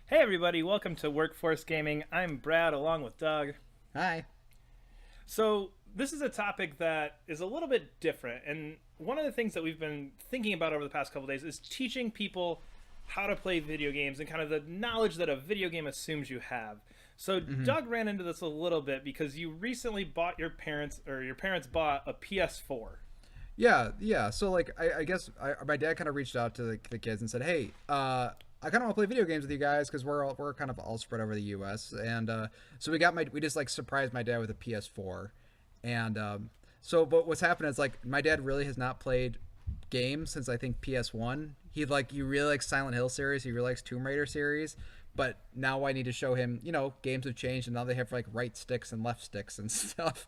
Hey everybody, welcome to Workforce Gaming. I'm Brad along with Doug. Hi. So, this is a topic that is a little bit different, and one of the things that we've been thinking about over the past couple days is teaching people how to play video games and kind of the knowledge that a video game assumes you have. So, hmm Doug ran into this a little bit because you recently bought your parents bought a PS4. Yeah. So I guess my dad kind of reached out to the kids and said, "Hey, I kind of want to play video games with you guys because we're kind of all spread over the U.S. And so we just like surprised my dad with a PS4, and but what's happened is like my dad really has not played games since I think PS1. He really likes Silent Hill series. He really likes Tomb Raider series. But now I need to show him, games have changed and now they have like right sticks and left sticks and stuff.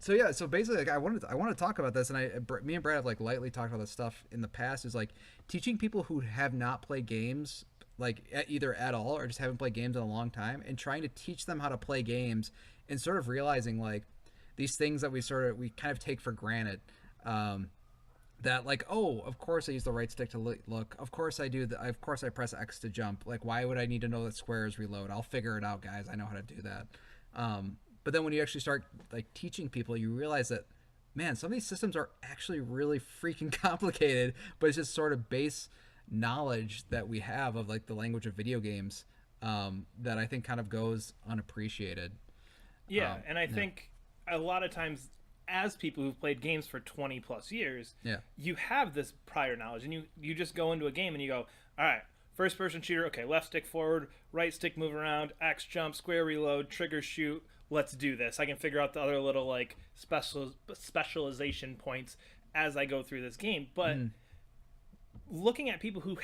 So yeah, so basically, like, I want to talk about this, and me and Brad have like lightly talked about this stuff in the past. Is like teaching people who have not played games, like either at all or just haven't played games in a long time, and trying to teach them how to play games, and sort of realizing like these things that we kind of take for granted. That like, oh, of course I use the right stick to look, of course I do, of course I press X to jump, like why would I need to know that square is reload? I'll figure it out, guys, I know how to do that. But then when you actually start like teaching people, you realize that, man, some of these systems are actually really freaking complicated, but it's just sort of base knowledge that we have of like the language of video games, that I think kind of goes unappreciated. Yeah, and I Yeah. think a lot of times, as people who've played games for 20 plus years, Yeah. you have this prior knowledge, and you just go into a game and you go, all right, first person shooter, okay, left stick forward, right stick move around, X jump, square reload, trigger shoot. Let's do this. I can figure out the other little like specialization points as I go through this game, but looking at people who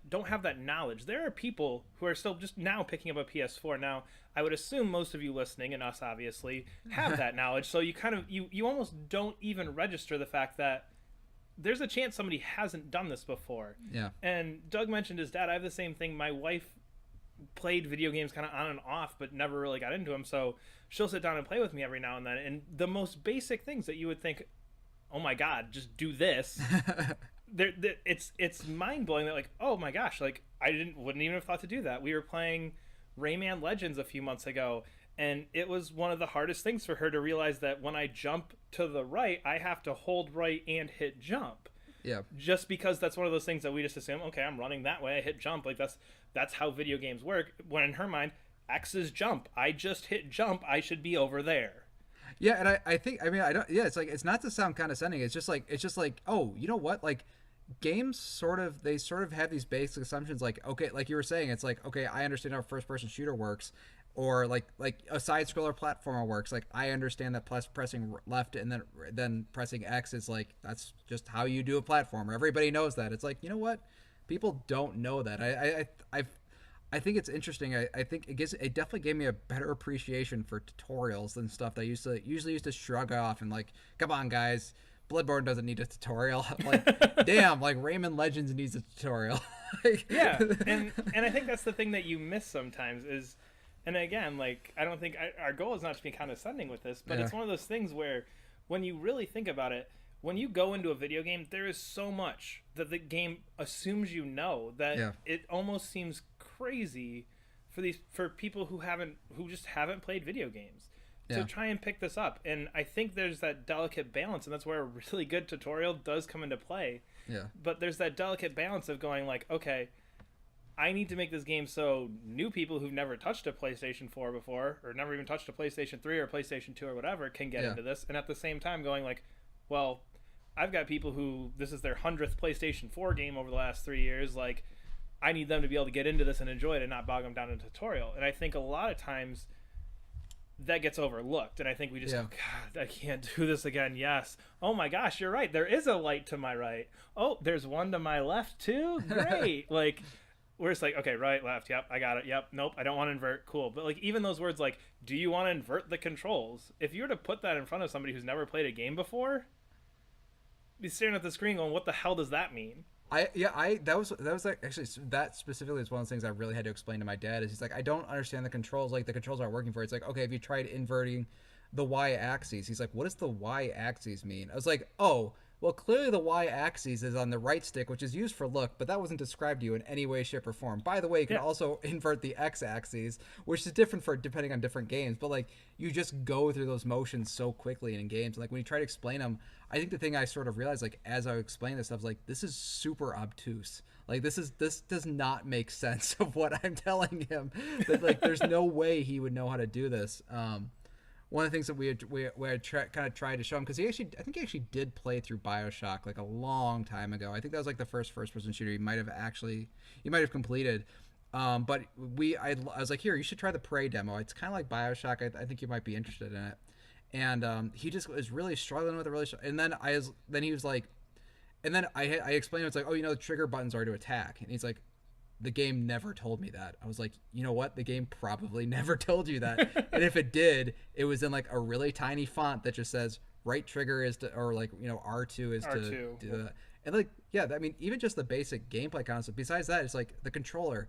don't have that knowledge, there are people who are still just now picking up a PS4. Now, I would assume most of you listening, and us obviously, have that knowledge. So you kind of you almost don't even register the fact that there's a chance somebody hasn't done this before. Yeah. And Doug mentioned his dad. I have the same thing. My wife played video games kind of on and off, but never really got into them. So she'll sit down and play with me every now and then. And the most basic things that you would think, oh my god, just do this, it's mind blowing that like, oh my gosh, like I didn't wouldn't even have thought to do that. We were playing Rayman Legends a few months ago, and it was one of the hardest things for her to realize that when I jump to the right, I have to hold right and hit jump. Yeah. Just because that's one of those things that we just assume, okay, I'm running that way, I hit jump, like that's how video games work. When in her mind, X is jump. I just hit jump. I should be over there. Yeah, and I think, I mean, I don't, yeah, it's like, it's not to sound condescending. It's just like, oh, you know what? Like games they sort of have these basic assumptions. Like, okay, like you were saying, it's like, okay, I understand how a first person shooter works, or like a side scroller platformer works. Like I understand that plus pressing left and then pressing X is like, that's just how you do a platformer. Everybody knows that. It's like, you know what? People don't know that. I think it's interesting. I think it definitely gave me a better appreciation for tutorials than stuff that I usually used to shrug off and like, come on guys, Bloodborne doesn't need a tutorial. Like, damn, like Rayman Legends needs a tutorial. Like, Yeah, and I think that's the thing that you miss sometimes is, and again, like I don't think our goal is not to be condescending with this, but yeah, it's one of those things where when you really think about it, when you go into a video game, there is so much that the game assumes you know that yeah, it almost seems crazy for people who just haven't played video games to yeah, try and pick this up. And I think there's that delicate balance, and that's where a really good tutorial does come into play. yeah, But there's that delicate balance of going like, okay, I need to make this game so new people who've never touched a PlayStation 4 before, or never even touched a PlayStation 3 or PlayStation 2 or whatever, can get yeah, into this. And at the same time, going like, well, I've got people who this is their 100th PlayStation 4 game over the last 3 years. Like, I need them to be able to get into this and enjoy it and not bog them down in a tutorial. And I think a lot of times that gets overlooked. And I think we just yeah. go, God, I can't do this again. Yes. Oh my gosh, you're right. There is a light to my right. Oh, there's one to my left too. Great. Like, where it's like, okay, right, left, yep, I got it, yep, nope, I don't want to invert, cool. But like even those words like, do you want to invert the controls? If you were to put that in front of somebody who's never played a game before, be staring at the screen going, what the hell does that mean? I that was like actually that specifically is one of the things I really had to explain to my dad. Is he's like, I don't understand the controls. Like the controls aren't working for it. It's like, okay, have you tried inverting the y axis? He's like, what does the y axis mean? I was like, oh, well, clearly the y-axis is on the right stick, which is used for look, but that wasn't described to you in any way, shape, or form. By the way, you can Yeah. also invert the x-axis, which is different for depending on different games. But like, you just go through those motions so quickly in games. Like when you try to explain them, I think the thing I sort of realized, like as I explain this stuff, is like this is super obtuse. Like this does not make sense of what I'm telling him. That like there's no way he would know how to do this. One of the things that we had kind of tried to show him, because I think he actually did play through BioShock like a long time ago. I think that was like the first person shooter he might have completed. But I was like, here, you should try the Prey demo. It's kind of like BioShock. I think you might be interested in it. And he just was really struggling with it, and then he was like, and then I explained, it's like, oh, the trigger buttons are to attack, and he's like, the game never told me that. I was like, you know what? The game probably never told you that. And if it did, it was in like a really tiny font that just says right trigger is to, or like, R2 is R2. to do that. And like, yeah, I mean, even just the basic gameplay concept, besides that, it's like the controller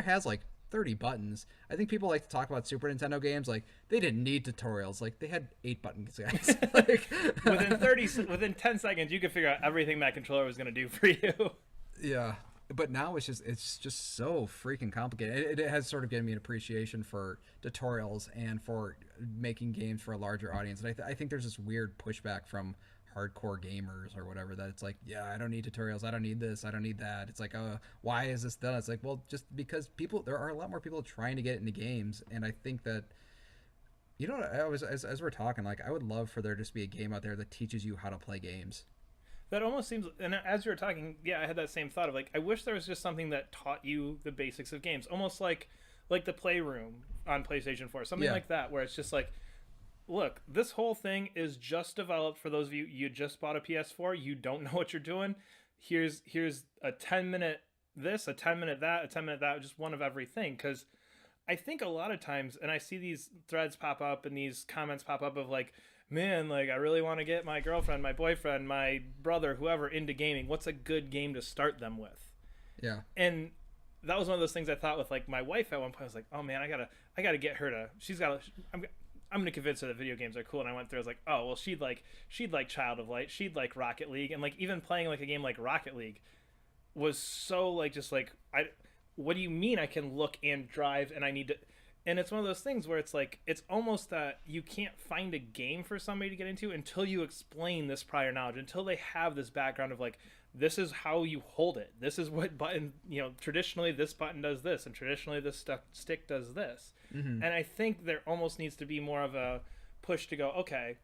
has like 30 buttons. I think people like to talk about Super Nintendo games like they didn't need tutorials. Like they had 8 buttons, guys. Like within 10 seconds, you could figure out everything that controller was going to do for you. Yeah. But now it's just so freaking complicated. It has sort of given me an appreciation for tutorials and for making games for a larger audience. And I think there's this weird pushback from hardcore gamers or whatever that it's like, yeah, I don't need tutorials, I don't need this, I don't need that. It's like, why is this done? It's like, well, just because there are a lot more people trying to get into games, and I think that as we're talking, like I would love for there just be a game out there that teaches you how to play games. That almost seems, and as you were talking, yeah, I had that same thought of like, I wish there was just something that taught you the basics of games, almost like the Playroom on PlayStation 4, something like that, where it's just like, look, this whole thing is just developed for those of you just bought a PS4, you don't know what you're doing. Here's a 10-minute this, a 10-minute that, a 10-minute that, just one of everything. Because I think a lot of times, and I see these threads pop up and these comments pop up of like, man, like I really want to get my girlfriend, my boyfriend, my brother, whoever into gaming. What's a good game to start them with? Yeah. And that was one of those things I thought with like my wife at one point. I was like, oh man, I gotta get her to. I'm gonna convince her that video games are cool. And I went through. I was like, oh well, she'd like Child of Light, she'd like Rocket League, and like even playing like a game like Rocket League was so like just like What do you mean I can look and drive and I need to? And it's one of those things where it's like, it's almost that you can't find a game for somebody to get into until you explain this prior knowledge, until they have this background of like, this is how you hold it. This is what button, traditionally this button does this, and traditionally this stick does this. Mm-hmm. And I think there almost needs to be more of a push to go, okay,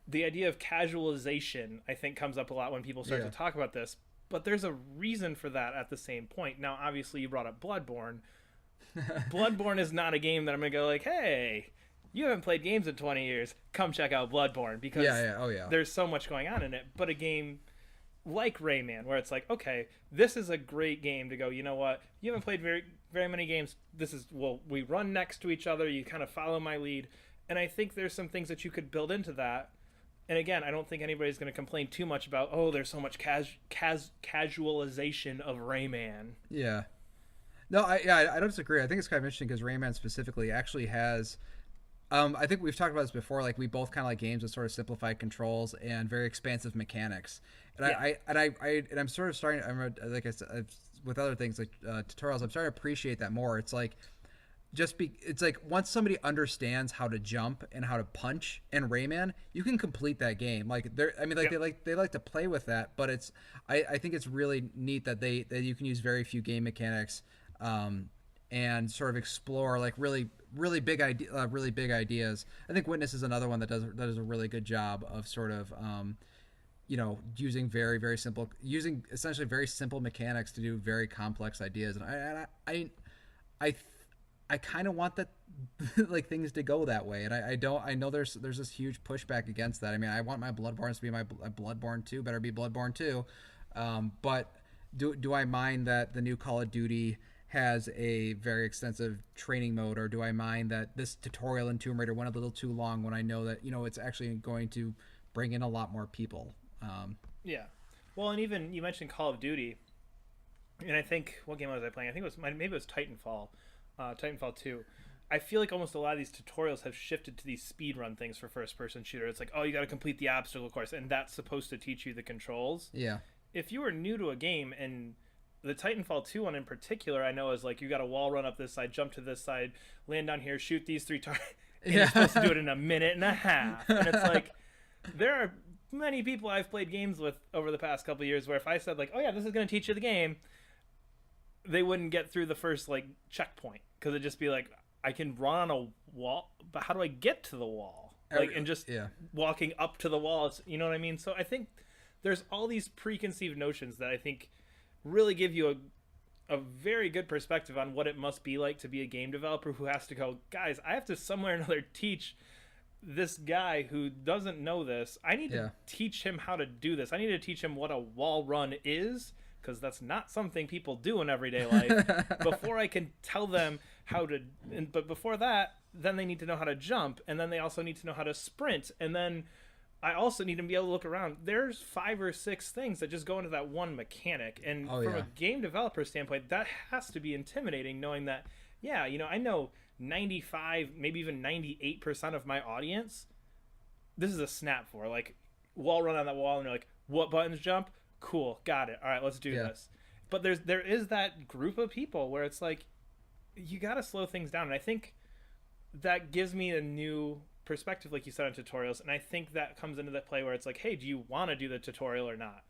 the idea of casualization, I think, comes up a lot when people start to talk about this. But there's a reason for that at the same point. Now, obviously, you brought up Bloodborne. Bloodborne is not a game that I'm going to go like, hey, you haven't played games in 20 years. Come check out Bloodborne, because there's so much going on in it. But a game like Rayman, where it's like, okay, this is a great game to go, you know what? You haven't played very, very many games. We run next to each other. You kind of follow my lead. And I think there's some things that you could build into that. And again, I don't think anybody's going to complain too much about, oh, there's so much casualization of Rayman. Yeah. No, I don't disagree. I think it's kind of interesting because Rayman specifically actually has, I think we've talked about this before. Like we both kind of like games with sort of simplified controls and very expansive mechanics. And I'm sort of starting. Like I said, with other things like tutorials, I'm starting to appreciate that more. It's like it's like once somebody understands how to jump and how to punch in Rayman, you can complete that game. Like they like to play with that, but I think it's really neat that you can use very few game mechanics and sort of explore like really big ideas. I think Witness is another one that does a really good job of sort of using using essentially very simple mechanics to do very complex ideas. And I kind of want that like things to go that way, and I know there's this huge pushback against that. I mean, I want my Bloodborne to be my Bloodborne 2, better be Bloodborne 2. But do I mind that the new Call of Duty has a very extensive training mode, or do I mind that this tutorial in Tomb Raider went a little too long when I know that it's actually going to bring in a lot more people? Yeah. Well, and even you mentioned Call of Duty, and I think, what game was I playing? I think maybe it was Titanfall. Titanfall 2. I feel like almost a lot of these tutorials have shifted to these speed run things for first person shooter. It's like, oh, you got to complete the obstacle course, and that's supposed to teach you the controls. Yeah. If you are new to a game, and the Titanfall 2 one in particular, I know is like, you got to wall run up this side, jump to this side, land down here, shoot these 3 targets, and you're supposed to do it in a minute and a half. And it's like, there are many people I've played games with over the past couple of years where if I said like, oh yeah, this is going to teach you the game, they wouldn't get through the first like checkpoint, because it'd just be like, I can run on a wall, but how do I get to the wall? Like, and just walking up to the wall, you know what I mean? So I think there's all these preconceived notions that I think really give you a very good perspective on what it must be like to be a game developer who has to go, guys, I have to somewhere or another teach this guy who doesn't know this. I need to teach him how to do this. I need to teach him what a wall run is, because that's not something people do in everyday life, before I can tell them how to. But before that, then they need to know how to jump, and then they also need to know how to sprint, and then I also need to be able to look around. There's 5 or 6 things that just go into that one mechanic, and from a game developer standpoint, that has to be intimidating, knowing that, yeah, you know, I know 95, maybe even 98% of my audience, this is a snap for, like, wall run on that wall, and they're like, what buttons jump? Cool, got it. All right, let's do this. But there is that group of people where it's like, you got to slow things down, and I think that gives me a new perspective, like you said, on tutorials, and I think that comes into that play where it's like, hey, do you want to do the tutorial or not?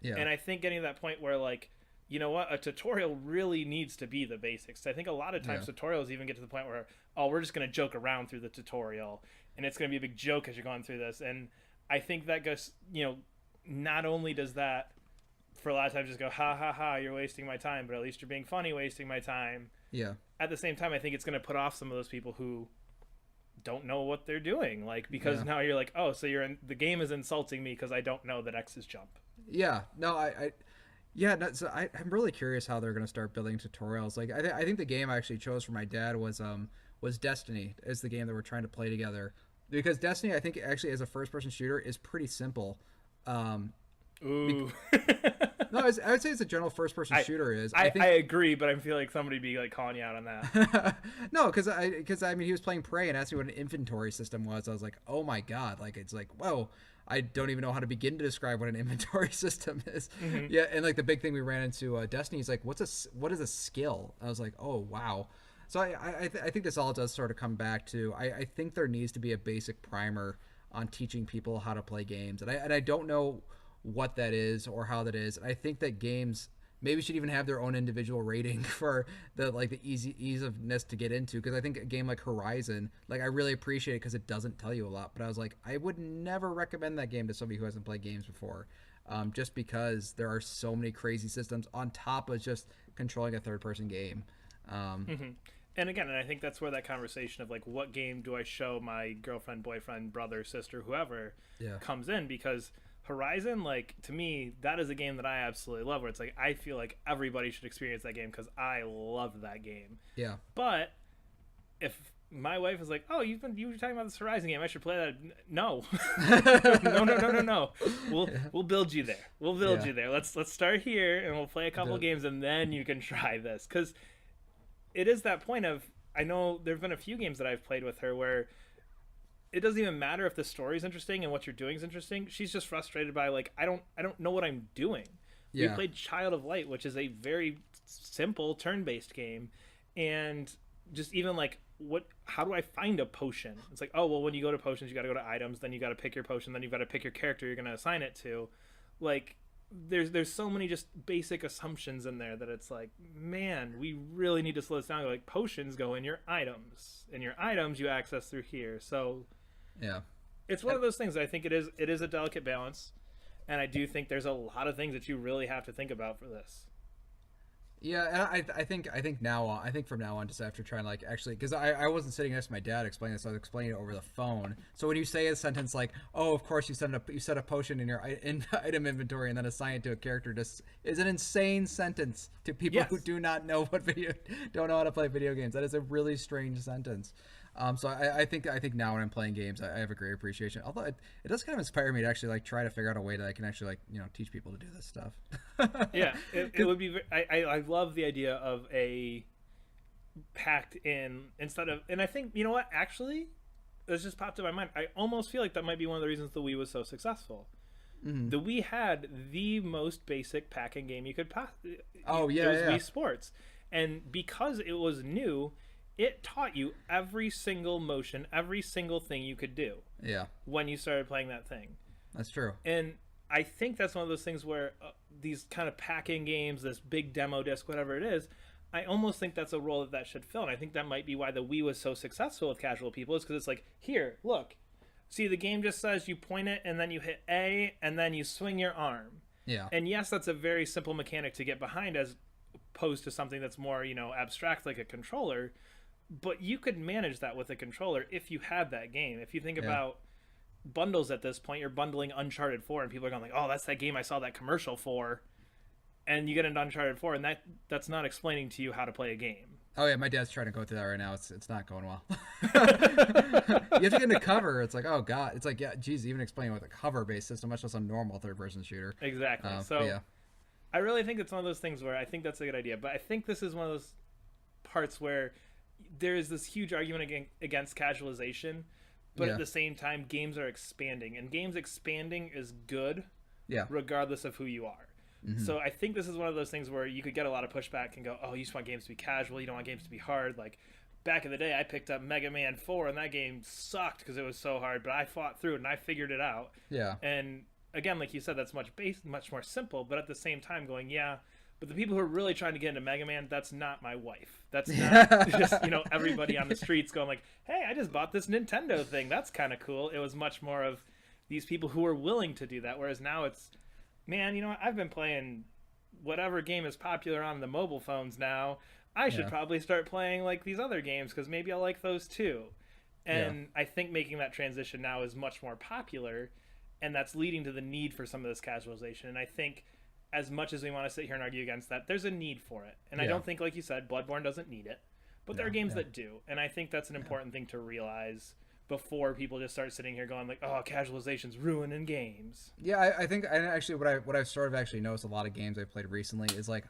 And I think getting to that point where, like, you know what, a tutorial really needs to be the basics. I think a lot of times tutorials even get to the point where, oh, we're just going to joke around through the tutorial, and it's going to be a big joke as you're going through this. And I think that goes, you know, not only does that for a lot of times just go, ha ha ha, you're wasting my time, but at least you're being funny wasting my time. At the same time, I think it's going to put off some of those people who don't know what they're doing, like, because now you're like, oh, so the game is insulting me because I don't know that X is jump. So I'm really curious how they're going to start building tutorials. Like, I think the game I actually chose for my dad was Destiny, as the game that we're trying to play together, because Destiny, I think, actually as a first person shooter is pretty simple. Ooh. No, I would say it's a general first person shooter is. I agree, but I feel like somebody'd be like calling you out on that. No, because I mean, he was playing Prey and asked me what an inventory system was. I was like, oh my god, like, it's like, whoa, I don't even know how to begin to describe what an inventory system is. Yeah, and like the big thing we ran into Destiny is like, what is a skill? I was like, oh wow. So I think this all does sort of come back to, I think there needs to be a basic primer on teaching people how to play games, and I don't know what that is or how that is. I think that games maybe should even have their own individual rating for the ease of ness to get into, because I think a game like Horizon, like, I really appreciate it because it doesn't tell you a lot, but I was like, I would never recommend that game to somebody who hasn't played games before, just because there are so many crazy systems on top of just controlling a third person game. And again, and I think that's where that conversation of like, what game do I show my girlfriend, boyfriend, brother, sister, whoever comes in, because Horizon, like, to me, that is a game that I absolutely love, where it's like, I feel like everybody should experience that game because I love that game. But if my wife is like, oh, you were talking about this Horizon game, I should play that. No. No. We'll build you there. We'll build you there. Let's start here and we'll play a couple games and then you can try this. Because it is that point of, I know there have been a few games that I've played with her where it doesn't even matter if the story's interesting and what you're doing is interesting. She's just frustrated by, like, I don't know what I'm doing. We played Child of Light, which is a very simple turn-based game, and just even like, how do I find a potion? It's like, oh, well, when you go to potions, you got to go to items, then you got to pick your potion, then you got to pick your character you're going to assign it to. Like, there's so many just basic assumptions in there that it's like, man, we really need to slow this down. Like, potions go in your items, and your items you access through here. So it's one of those things that I think it is a delicate balance, and I do think there's a lot of things that you really have to think about for this. Yeah, and I think from now on, just after trying to, like, actually, because I wasn't sitting next to my dad explaining this, I was explaining it over the phone. So when you say a sentence like, oh, of course you set a potion in your item inventory and then assign it to a character, just is an insane sentence to people who don't know how to play video games. That is a really strange sentence. So I think now when I'm playing games, I have a great appreciation. Although it does kind of inspire me to actually, like, try to figure out a way that I can actually, like, you know, teach people to do this stuff. Yeah, it would be. I love the idea of packed in instead of. And I think, you know what, actually, this just popped in my mind. I almost feel like that might be one of the reasons the Wii was so successful. Mm-hmm. The Wii had the most basic packing game you could possibly. Oh yeah, It was yeah. Wii Sports, and because it was new, it taught you every single motion, every single thing you could do Yeah, when you started playing that thing. that's true. And I think that's one of those things where these kind of packing games, this big demo disc, whatever it is, I almost think that's a role that should fill. And I think that might be why the Wii was so successful with casual people, is because it's like, here, look. See, the game just says you point it and then you hit A and then you swing your arm. Yeah, And yes, that's a very simple mechanic to get behind as opposed to something that's more, abstract like a controller. But you could manage that with a controller if you had that game. If you think about bundles at this point, you're bundling Uncharted 4 and people are going like, oh, that's that game I saw that commercial for. And you get into Uncharted 4 and that's not explaining to you how to play a game. Oh yeah, my dad's trying to go through that right now. It's not going well. You have to get in the cover. It's like, oh god. It's like, yeah, geez, even explaining what the cover-based system, much less a normal third-person shooter. Exactly. So Yeah, I really think it's one of those things where I think that's a good idea. But I think this is one of those parts where there is this huge argument against casualization, but Yeah. at the same time, games are expanding, and games expanding is good yeah, regardless of who you are. So I think this is one of those things where you could get a lot of pushback and go, oh, you just want games to be casual, you don't want games to be hard. Like back in the day, I picked up Mega Man 4 and that game sucked because it was so hard, but I fought through it and I figured it out. yeah, And again, like you said, that's much more simple, but at the same time going, yeah, but the people who are really trying to get into Mega Man, that's not my wife. That's not just, everybody on the streets going like, hey, I just bought this Nintendo thing. That's kind of cool. It was much more of these people who are willing to do that. Whereas now it's, man, I've been playing whatever game is popular on the mobile phones now. I should Yeah. probably start playing like these other games because maybe I'll like those too. And I think making that transition now is much more popular, and that's leading to the need for some of this casualization. And I think as much as we want to sit here and argue against that, there's a need for it. And I Yeah. don't think, like you said, Bloodborne doesn't need it, but there are No, games yeah. that do. And I think that's an important thing to realize before people just start sitting here going like, oh, casualization's ruining games. Yeah, I think, and actually what I've sort of actually noticed a lot of games I've played recently is like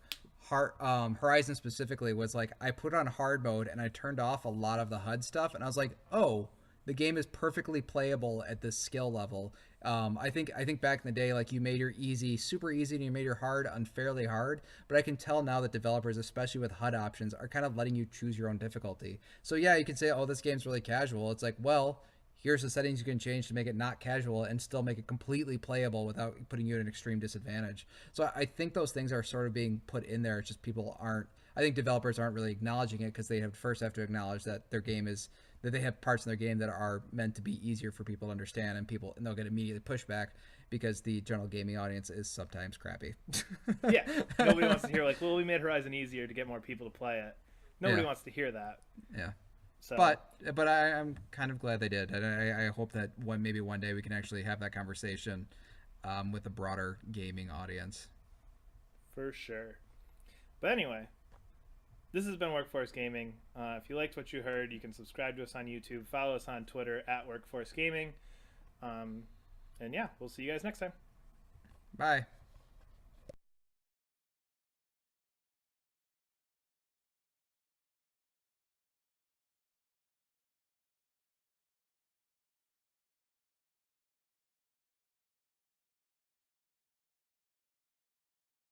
Horizon specifically was like I put on hard mode and I turned off a lot of the HUD stuff and I was like, oh, the game is perfectly playable at this skill level. I think back in the day, like you made your easy super easy and you made your hard unfairly hard. But I can tell now that developers, especially with HUD options, are kind of letting you choose your own difficulty. So yeah, you can say, oh, this game's really casual. It's like, well, here's the settings you can change to make it not casual and still make it completely playable without putting you at an extreme disadvantage. So I think those things are sort of being put in there. It's just people aren't. I think developers aren't really acknowledging it because they have to acknowledge that their game is that they have parts in their game that are meant to be easier for people to understand, and they'll get immediate pushback because the general gaming audience is sometimes crappy. Yeah, nobody wants to hear like, well, we made Horizon easier to get more people to play it. Nobody Yeah. wants to hear that. Yeah. So, But I'm kind of glad they did, and I hope that maybe one day we can actually have that conversation with a broader gaming audience. for sure. But anyway, this has been Workforce Gaming. If you liked what you heard, you can subscribe to us on YouTube, follow us on Twitter at Workforce Gaming. And yeah, we'll see you guys next time. Bye.